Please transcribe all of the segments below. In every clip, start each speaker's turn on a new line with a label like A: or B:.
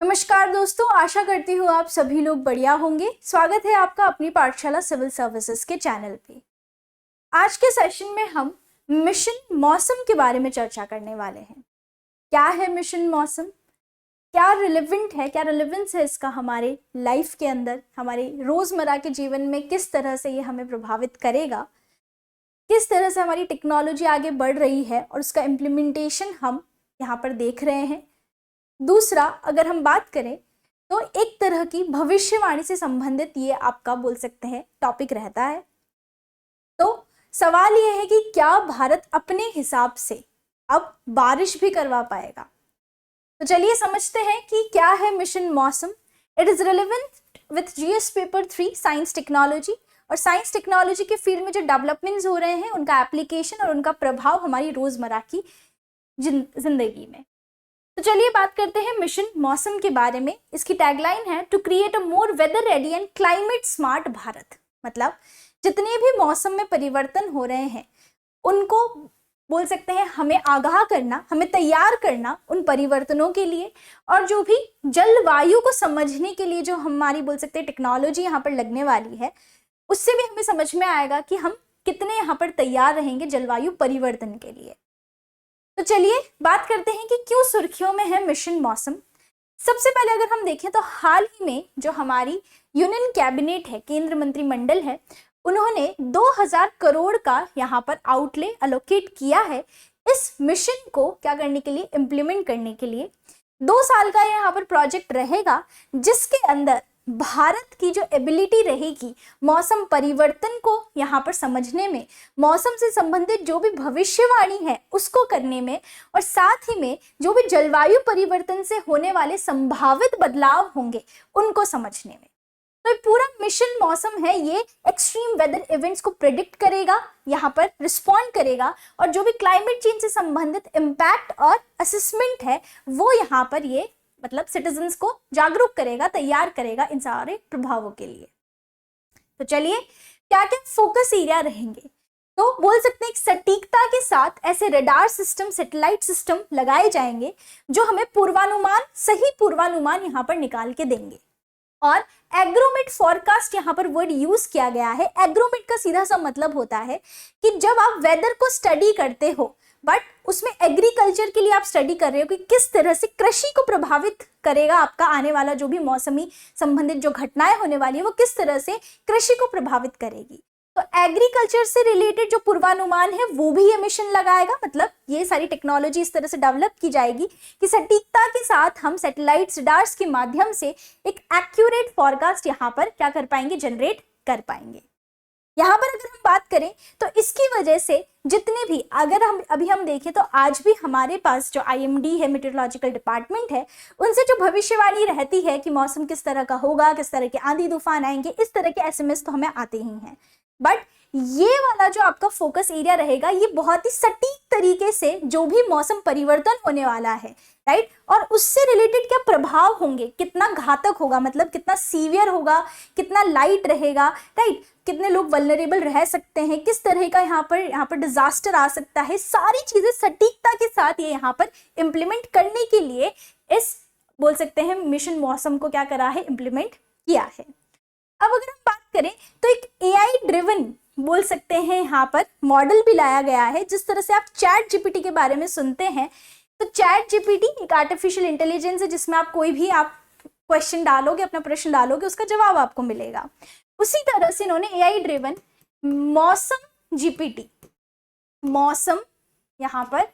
A: नमस्कार दोस्तों, आशा करती हूँ आप सभी लोग बढ़िया होंगे। स्वागत है आपका अपनी पाठशाला सिविल सर्विसेज के चैनल पे। आज के सेशन में हम मिशन मौसम के बारे में चर्चा करने वाले हैं। क्या है मिशन मौसम, क्या रिलेवेंट है, क्या रिलेवेंस है इसका हमारे लाइफ के अंदर, हमारे रोजमर्रा के जीवन में किस तरह से ये हमें प्रभावित करेगा, किस तरह से हमारी टेक्नोलॉजी आगे बढ़ रही है और उसका इम्प्लीमेंटेशन हम यहाँ पर देख रहे हैं। दूसरा, अगर हम बात करें तो एक तरह की भविष्यवाणी से संबंधित ये आपका बोल सकते हैं टॉपिक रहता है। तो सवाल ये है कि क्या भारत अपने हिसाब से अब बारिश भी करवा पाएगा। तो चलिए समझते हैं कि क्या है मिशन मौसम। It is relevant with GS paper 3 science technology. और साइंस टेक्नोलॉजी के फील्ड में जो डेवलपमेंट्स हो रहे हैं उनका एप्लीकेशन और उनका प्रभाव हमारी रोजमर्रा की जिंदगी में। तो चलिए बात करते हैं मिशन मौसम के बारे में। इसकी टैगलाइन है to create a more weather ready and climate smart Bharat. मतलब जितने भी मौसम में परिवर्तन हो रहे हैं उनको बोल सकते हैं हमें आगाह करना, हमें तैयार करना उन परिवर्तनों के लिए, और जो भी जलवायु को समझने के लिए जो हमारी बोल सकते हैं टेक्नोलॉजी यहाँ पर लगने वाली है, उससे भी हमें समझ में आएगा कि हम कितने यहाँ पर तैयार रहेंगे जलवायु परिवर्तन के लिए। तो चलिए बात करते हैं कि क्यों सुर्खियों में है मिशन मौसम। सबसे पहले अगर हम देखें तो हाल ही में जो हमारी यूनियन कैबिनेट है, केंद्र मंत्रिमंडल है, उन्होंने 2000 करोड़ का यहाँ पर आउटले अलोकेट किया है इस मिशन को क्या करने के लिए, इम्प्लीमेंट करने के लिए। 2 साल का यहाँ पर प्रोजेक्ट रहेगा जिसके अंदर भारत की जो एबिलिटी रहेगी मौसम परिवर्तन को यहाँ पर समझने में, मौसम से संबंधित जो भी भविष्यवाणी है उसको करने में, और साथ ही में जो भी जलवायु परिवर्तन से होने वाले संभावित बदलाव होंगे उनको समझने में। तो पूरा मिशन मौसम है ये एक्सट्रीम वेदर इवेंट्स को प्रेडिक्ट करेगा, यहाँ पर रिस्पॉन्ड करेगा, और जो भी क्लाइमेट चेंज से संबंधित इम्पैक्ट और असेसमेंट है वो यहाँ पर ये मतलब सिटीजन्स को जागरूक करेगा, तैयार करेगा इन सारे प्रभावों के लिए। तो चलिए क्या क्या फोकस एरिया रहेंगे। तो बोल सकते हैं सटीकता के साथ ऐसे रडार सिस्टम, सैटेलाइट सिस्टम लगाए जाएंगे जो हमें पूर्वानुमान, सही पूर्वानुमान यहाँ पर निकाल के देंगे। और एग्रोमेट फॉरकास्ट यहाँ पर वर्ड यूज किया गया है। एग्रोमेट का सीधा सा मतलब होता है कि जब आप वेदर को स्टडी करते हो बट उसमें एग्रीकल्चर के लिए आप स्टडी कर रहे हो कि किस तरह से कृषि को प्रभावित करेगा आपका आने वाला जो भी मौसमी संबंधित जो घटनाएं होने वाली है वो किस तरह से कृषि को प्रभावित करेगी। तो एग्रीकल्चर से रिलेटेड जो पूर्वानुमान है वो भी ये मिशन लगाएगा। मतलब ये सारी टेक्नोलॉजी इस तरह से डेवलप की जाएगी कि सटीकता के साथ हम सैटेलाइट रडार्स के माध्यम से एक एक्यूरेट फॉरकास्ट यहाँ पर क्या कर पाएंगे, जनरेट कर पाएंगे। यहाँ पर अगर हम बात करें तो इसकी वजह से जितने भी, अगर हम देखें तो आज भी हमारे पास जो IMD है, मेट्रोलॉजिकल डिपार्टमेंट है, उनसे जो भविष्यवाणी रहती है कि मौसम किस तरह का होगा, किस तरह के आंधी तूफान आएंगे, इस तरह के SMS तो हमें आते ही हैं। बट ये वाला जो आपका फोकस एरिया रहेगा ये बहुत ही सटीक तरीके से जो भी मौसम परिवर्तन होने वाला है, राइट, और उससे रिलेटेड क्या प्रभाव होंगे, कितना घातक होगा, मतलब कितना सीवियर होगा, कितना लाइट रहेगा, राइट, कितने लोग वल्नरेबल रह सकते हैं, किस तरह का यहाँ पर डिजास्टर आ सकता है, सारी चीजें सटीकता के साथ ये यहाँ पर इम्प्लीमेंट करने के लिए इस बोल सकते हैं मिशन मौसम को क्या करा है, इम्प्लीमेंट किया है। अब अगर हम बात करें तो एक AI ड्रिवन बोल सकते हैं यहाँ पर मॉडल भी लाया गया है। जिस तरह से आप चैट GPT के बारे में सुनते हैं तो चैट GPT एक आर्टिफिशियल इंटेलिजेंस है जिसमें आप कोई भी आप क्वेश्चन डालोगे, अपना प्रश्न डालोगे, उसका जवाब आपको मिलेगा। उसी तरह से इन्होंने AI ड्रिवन मौसम GPT, मौसम यहाँ पर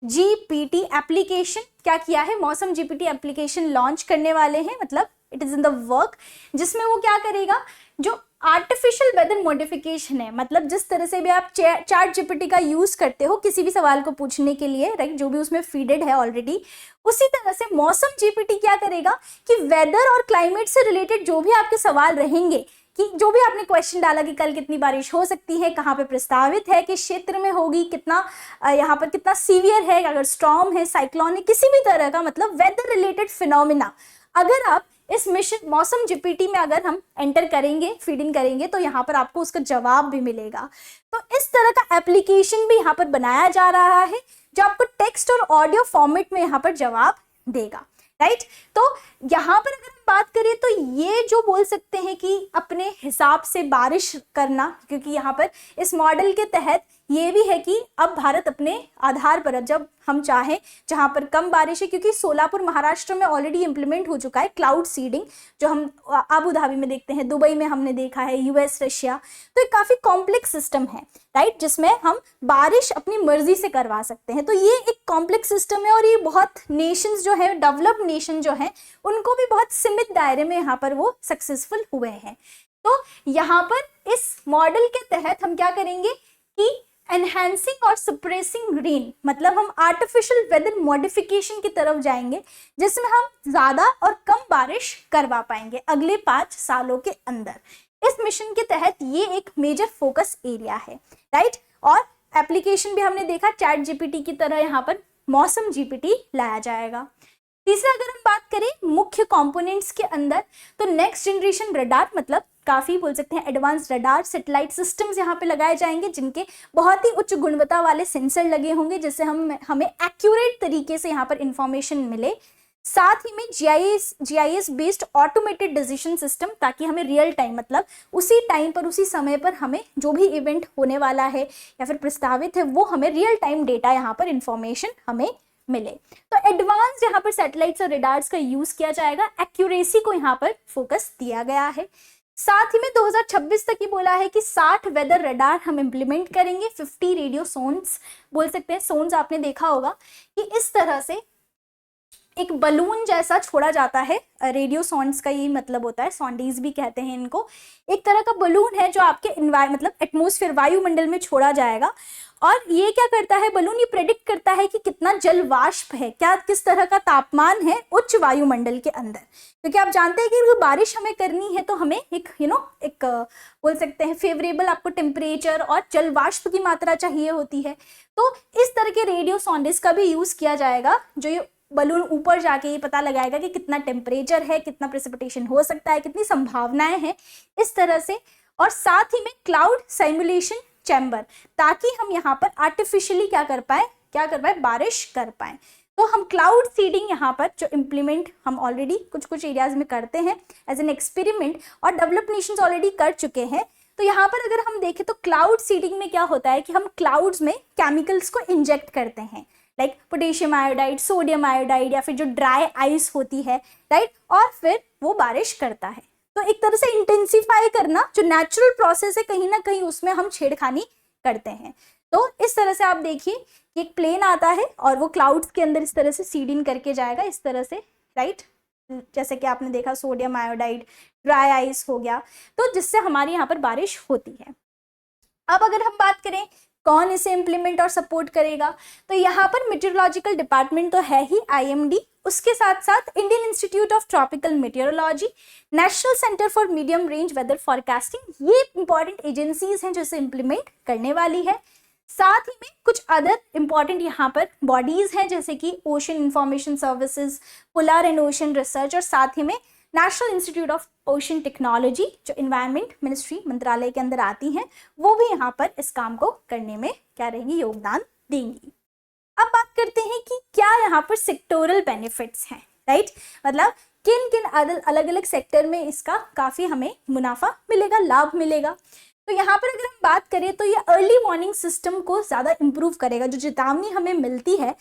A: GPT एप्लीकेशन क्या किया है, मौसम GPT एप्लीकेशन लॉन्च करने वाले हैं। मतलब it is in the work, जिसमें वो क्या करेगा, जो आर्टिफिशियल वेदर मॉडिफिकेशन है, मतलब जिस तरह से भी आप चैट GPT का यूज करते हो किसी भी सवाल को पूछने के लिए, राइट, जो भी उसमें फीडेड है ऑलरेडी, उसी तरह से मौसम GPT क्या करेगा कि वेदर और क्लाइमेट से रिलेटेड जो भी आपके सवाल रहेंगे, कि जो भी आपने क्वेश्चन डाला कि कल कितनी बारिश हो सकती है, कहाँ पे प्रस्तावित है, किस क्षेत्र में होगी, कितना यहाँ पर कितना सीवियर है, अगर स्टॉर्म है, साइक्लोन है, किसी भी तरह का मतलब वेदर रिलेटेड फिनोमिना अगर आप इस मिशन मौसम GPT में अगर हम एंटर करेंगे, फीड इन करेंगे, तो यहाँ पर आपको उसका जवाब भी मिलेगा। तो इस तरह का एप्लीकेशन भी यहाँ पर बनाया जा रहा है जो आपको टेक्स्ट और ऑडियो फॉर्मेट में यहाँ पर जवाब देगा। राइट। तो यहाँ पर अगर हम बात करें तो ये जो बोल सकते हैं कि अपने हिसाब से बारिश करना, क्योंकि यहाँ पर इस मॉडल के तहत ये भी है कि अब भारत अपने आधार पर, जब हम चाहें जहाँ पर कम बारिश है, क्योंकि सोलापुर महाराष्ट्र में ऑलरेडी इंप्लीमेंट हो चुका है क्लाउड सीडिंग, जो हम अबू धाबी में देखते हैं, दुबई में हमने देखा है, यूएस, रशिया। तो एक काफी कॉम्प्लेक्स सिस्टम है, राइट, जिसमें हम बारिश अपनी मर्जी से करवा सकते हैं। तो ये एक कॉम्प्लेक्स सिस्टम है और ये बहुत नेशंस जो है, डेवलप्ड नेशन जो है, उनको भी बहुत सीमित दायरे में यहाँ पर वो सक्सेसफुल हुए हैं। तो यहाँ पर इस मॉडल के तहत हम क्या करेंगे कि एनहांसिंग और सप्रेसिंग रेन, मतलब हम आर्टिफिशियल वेदर मॉडिफिकेशन की तरफ जाएंगे, जिसमें हम ज्यादा और कम बारिश करवा पाएंगे अगले 5 सालों के अंदर। इस मिशन के तहत ये एक मेजर फोकस एरिया है, राइट। और एप्लीकेशन भी हमने देखा चैट जीपीटी की तरह यहाँ पर मौसम जीपीटी लाया जाएगा। तीसरा अगर हम बात करें मुख्य कंपोनेंट्स के अंदर, तो नेक्स्ट जनरेशन रडार, मतलब काफी बोल सकते हैं एडवांस रडार सैटेलाइट सिस्टम्स यहाँ पे लगाए जाएंगे, जिनके बहुत ही उच्च गुणवत्ता वाले सेंसर लगे होंगे, जिससे हमें एक्यूरेट तरीके से यहाँ पर इंफॉर्मेशन मिले। साथ ही में GIS based automated decision system, ताकि हमें रियल टाइम, मतलब उसी टाइम पर उसी समय पर हमें जो भी इवेंट होने वाला है या फिर प्रस्तावित है, वो हमें रियल टाइम डेटा यहाँ पर इंफॉर्मेशन हमें मिले। तो एडवांस यहाँ पर सैटेलाइट्स और रेडार्स का यूज किया जाएगा, एक्यूरेसी को यहाँ पर फोकस दिया गया है। साथ ही में 2026 तक ही बोला है कि 60 वेदर रडार हम इंप्लीमेंट करेंगे, 50 रेडियो सोन्स, बोल सकते हैं सोन्स, आपने देखा होगा कि इस तरह से एक बलून जैसा छोड़ा जाता है, रेडियो सॉन्ड्स का यही मतलब होता है, सॉन्डीज भी कहते हैं इनको। एक तरह का बलून है जो आपके मतलब एटमॉस्फेयर, वायुमंडल में छोड़ा जाएगा, और ये क्या करता है बलून, ये प्रेडिक्ट करता है कि कितना जल वाष्प है, क्या किस तरह का तापमान है उच्च वायुमंडल के अंदर। क्योंकि आप जानते हैं कि बारिश हमें करनी है तो हमें एक एक बोल सकते हैं फेवरेबल आपको टेम्परेचर और जल वाष्प की मात्रा चाहिए होती है। तो इस तरह के रेडियो सॉन्डेज का भी यूज किया जाएगा, जो ये बलून ऊपर जाके ये पता लगाएगा कि कितना टेम्परेचर है, कितना प्रेसिपिटेशन हो सकता है, कितनी संभावनाएं हैं, इस तरह से। और साथ ही में क्लाउड सिमुलेशन चैम्बर, ताकि हम यहाँ पर आर्टिफिशियली क्या कर पाए बारिश कर पाए। तो हम क्लाउड सीडिंग यहाँ पर जो इम्प्लीमेंट हम ऑलरेडी कुछ एरियाज में करते हैं एज एन एक्सपेरिमेंट, और डेवलप्ड नेशंस ऑलरेडी कर चुके हैं। तो यहाँ पर अगर हम देखें तो क्लाउड सीडिंग में क्या होता है कि हम क्लाउड्स में केमिकल्स को इंजेक्ट करते हैं, like potassium iodide, sodium iodide, या फिर जो ड्राई आइस होती है, राइट, और फिर वो बारिश करता है। तो एक तरह से इंटेंसिफाई करना, जो नेचुरल प्रोसेस है, कहीं ना कहीं उसमें हम छेड़खानी करते हैं। तो इस तरह से आप देखिए कि एक प्लेन आता है और वो क्लाउड्स के अंदर इस तरह से सीडिंग करके जाएगा, इस तरह से, राइट, जैसे कि आपने देखा सोडियम आयोडाइड, ड्राई आइस हो गया, तो जिससे हमारे यहाँ पर बारिश होती है। अब अगर हम बात करें कौन इसे इम्प्लीमेंट और सपोर्ट करेगा, तो यहाँ पर मेट्रोलॉजिकल डिपार्टमेंट तो है ही, आईएमडी, उसके साथ साथ Indian Institute of Tropical Meteorology, National Centre for Medium Range Weather Forecasting, ये इंपॉर्टेंट एजेंसीज हैं जो इसे इम्प्लीमेंट करने वाली है। साथ ही में कुछ अदर इंपॉर्टेंट यहाँ पर बॉडीज हैं, जैसे कि ocean information services, polar and ocean research, और साथ ही में national institute of ocean technology, जो इन्वायरमेंट मिनिस्ट्री मंत्रालय के अंदर आती हैं, वो भी यहाँ पर इस काम को करने में क्या रहेंगी, योगदान देंगी। अब बात करते हैं कि क्या यहाँ पर सेक्टोरल बेनिफिट्स हैं, राइट, मतलब किन किन अलग अलग सेक्टर में इसका काफ़ी हमें मुनाफा मिलेगा, लाभ मिलेगा। तो यहाँ पर अगर हम बात करें तो ये अर्ली वार्निंग सिस्टम को ज़्यादा इम्प्रूव करेगा, जो चेतावनी हमें मिलती है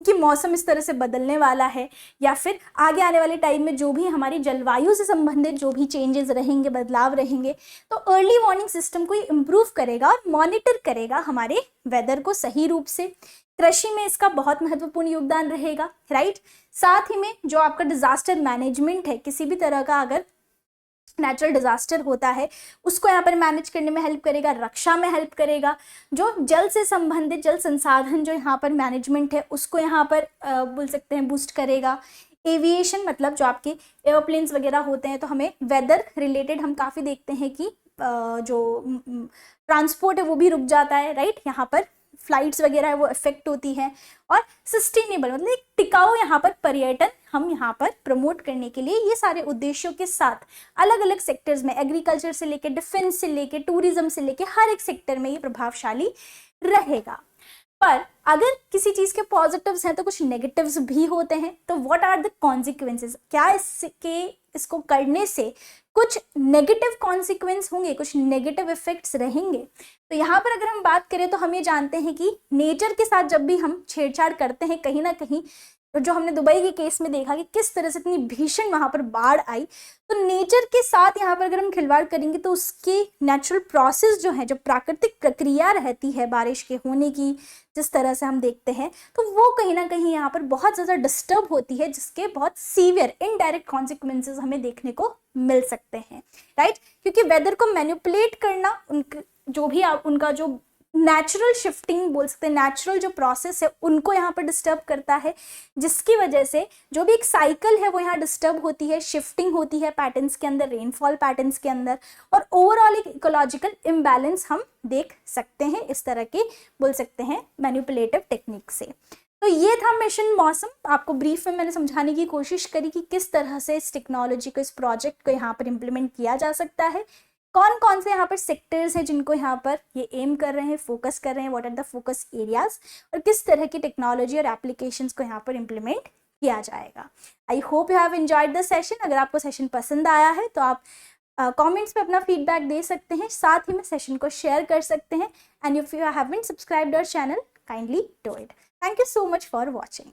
A: कि मौसम इस तरह से बदलने वाला है, या फिर आगे आने वाले टाइम में जो भी हमारी जलवायु से संबंधित जो भी चेंजेस रहेंगे, बदलाव रहेंगे, तो अर्ली वार्निंग सिस्टम को ये इम्प्रूव करेगा और मॉनिटर करेगा हमारे वेदर को सही रूप से। कृषि में इसका बहुत महत्वपूर्ण योगदान रहेगा, राइट। साथ ही में जो आपका डिजास्टर मैनेजमेंट है, किसी भी तरह का अगर नेचुरल डिजास्टर होता है उसको यहाँ पर मैनेज करने में हेल्प करेगा, रक्षा में हेल्प करेगा, जो जल से संबंधित जल संसाधन जो यहाँ पर मैनेजमेंट है उसको यहाँ पर बोल सकते हैं बूस्ट करेगा। एविएशन, मतलब जो आपके एयरप्लेन्स वगैरह होते हैं, तो हमें वेदर रिलेटेड हम काफ़ी देखते हैं कि जो ट्रांसपोर्ट है वो भी रुक जाता है, राइट, यहाँ पर फ्लाइट्स वगैरह है वो इफेक्ट होती है। और सस्टेनेबल, मतलब एक टिकाऊ यहाँ पर पर्यटन हम यहाँ पर प्रमोट करने के लिए ये सारे उद्देश्यों के साथ अलग अलग सेक्टर्स में, एग्रीकल्चर से लेके डिफेंस से लेके टूरिज्म से लेके हर एक सेक्टर में ये प्रभावशाली रहेगा। पर अगर किसी चीज के पॉजिटिव्स हैं तो कुछ नेगेटिव्स भी होते हैं। तो व्हाट आर द कॉन्सिक्वेंसेज, क्या इसको करने से कुछ नेगेटिव कॉन्सिक्वेंस होंगे, कुछ नेगेटिव इफेक्ट्स रहेंगे। तो यहाँ पर अगर हम बात करें तो हम ये जानते हैं कि नेचर के साथ जब भी हम छेड़छाड़ करते हैं, कहीं ना कहीं जो हमने दुबई के केस में देखा कि किस तरह से इतनी भीषण वहां पर बाढ़ आई, तो नेचर के साथ यहाँ पर अगर हम खिलवाड़ करेंगे तो उसकी नेचुरल प्रोसेस जो है, जो प्राकृतिक प्रक्रिया रहती है बारिश के होने की, जिस तरह से हम देखते हैं, तो वो कहीं ना कहीं यहाँ पर बहुत ज़्यादा डिस्टर्ब होती है, जिसके बहुत सीवियर इनडायरेक्ट कॉन्सिक्वेंसेज हमें देखने को मिल सकते हैं, राइट। क्योंकि वेदर को मैनिपुलेट करना जो भी उनका जो नेचुरल शिफ्टिंग बोल सकते हैं, नेचुरल जो प्रोसेस है उनको यहाँ पर डिस्टर्ब करता है, जिसकी वजह से जो भी एक साइकिल है वो यहाँ डिस्टर्ब होती है, शिफ्टिंग होती है पैटर्न्स के अंदर, रेनफॉल पैटर्न्स के अंदर, और ओवरऑल एक इकोलॉजिकल इम्बैलेंस हम देख सकते हैं इस तरह के बोल सकते हैं मैनिपुलेटिव टेक्निक से। तो ये था मिशन मौसम। आपको ब्रीफ में मैंने समझाने की कोशिश करी कि किस तरह से इस टेक्नोलॉजी को, इस प्रोजेक्ट को यहाँ पर इम्प्लीमेंट किया जा सकता है, कौन कौन से यहाँ पर सेक्टर्स हैं जिनको यहाँ पर ये एम कर रहे हैं, फोकस कर रहे हैं, what are the focus areas, और किस तरह की टेक्नोलॉजी और एप्लीकेशंस को यहाँ पर इम्प्लीमेंट किया जाएगा। I hope you have enjoyed the session. अगर आपको सेशन पसंद आया है तो आप कमेंट्स में अपना फीडबैक दे सकते हैं, साथ ही में सेशन को शेयर कर सकते हैं, and if you haven't subscribed our channel kindly do it. Thank you so much for watching.